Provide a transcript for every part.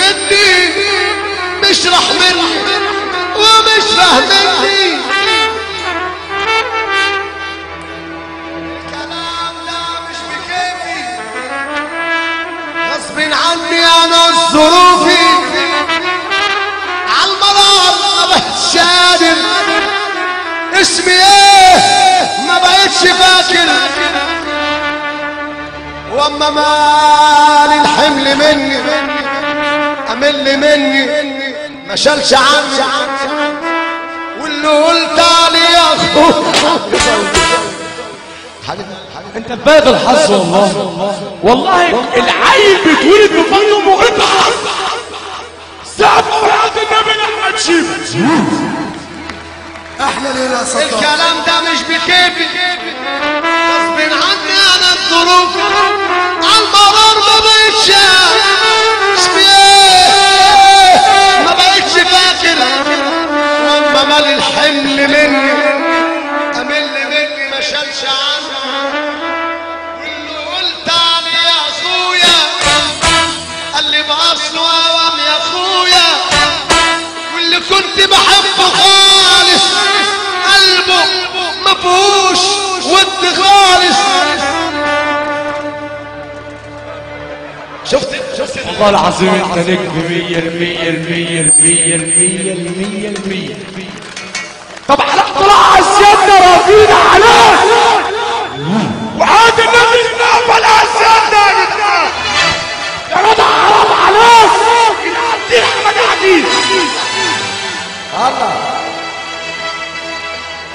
مني مش راح مني ومش فاهمني. الكلام ده مش بكيفي غصب عني انا ظروفي عالمرار ما بقتش قادر اسمي ايه ما بقتش فاكر. واما مال الحمل مني امل مني ما شالش عني واللي قلت عليه يا اخويا انت ببالغ الحظ والله العيل بيتولد بفضل امه وانت سقف حياة النبي احمد شيبة. احلى ليله يا صدام. الكلام ده مش بكيفي غصب عني انا الظروف عالمرار ما بقتش ما بقتش فاكر. واما مال الحمل مني امل مني ما شالش عني واللي قلت عليه يا اخويا قال لي باصله اوام يا اخويا واللي كنت بحبه خالص قلبه ما فيهوش ود خالص. شفت والله العظيم انت نجم 100%. طب حلقة طلع السنة راضينا عليه وعاد النبي نقبل السنة يا جدع حرام عليك العبدين احمد عديد الله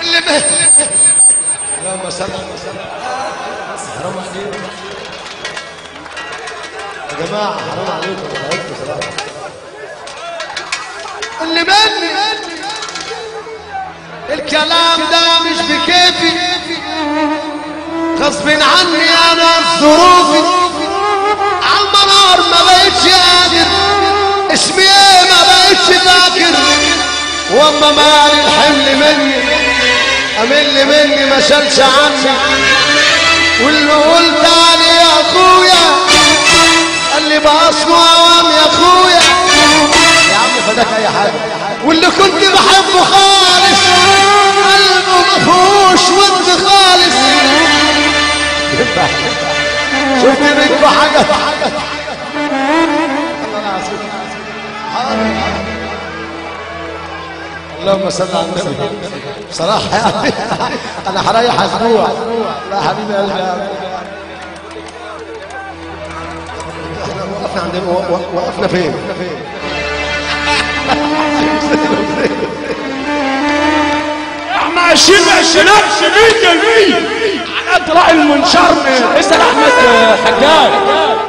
اللي به اللهم صل حرام عليكم يا جماعة حرام عليكم اللي مني الكلام ده مش بكيفي غصب عني انا ظروفي عالمرار ما بقتش قادر اسمي ايه ما بقتش فاكر. واما مال الحمل مني امل مني ما شالش عني واللي قلت عليه يا اخويا قال لي باصله اوام يا اخويا يا عم فداك اي حاجه واللي كنت بحبه خالص قلبه مفهوش ود خالص. شفت منكم حاجه اللهم صل على النبي. بصراحه يعني انا هريح اسبوع. لا حبيبي قلبي احنا وقفنا عندنا وقفنا فين؟ احنا ماشيين الشباب 100% على طلع المنشار. اسال احمد حجاج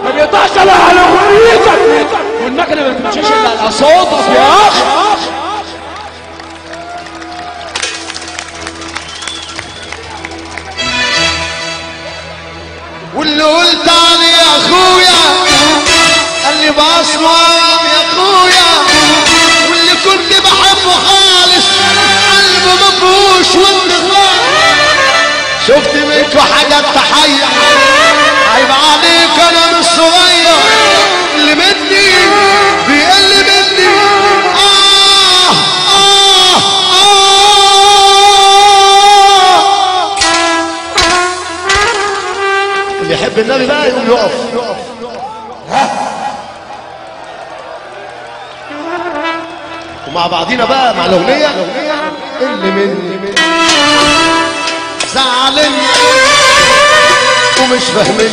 ما بيقطعش على اغنيتك والمكنه ما بتمشيش الا على صوتك يا اخي. واللي قلت عليه يا اخويا قال لي باصله يا اخويا واللي كنت بحبه خالص قلبه ما فيهوش ود خالص. شفت منكم حاجه تحيه عيب عليك انا مش صغير اللي مني بيقل مني اللي يحب النبي بقى يقوم يقف. ومع بعضينا بقى مع الاغنيه اللي مني زعلني ومش فاهمني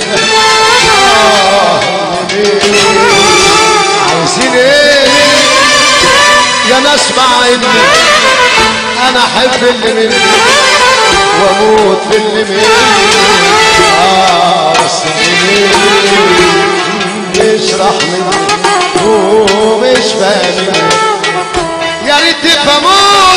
عايزين ايه يا ناس مع اني انا احب اللي مني واموت في اللي مني بس مش رحمني ومش فاهمني يا ريت تفهموني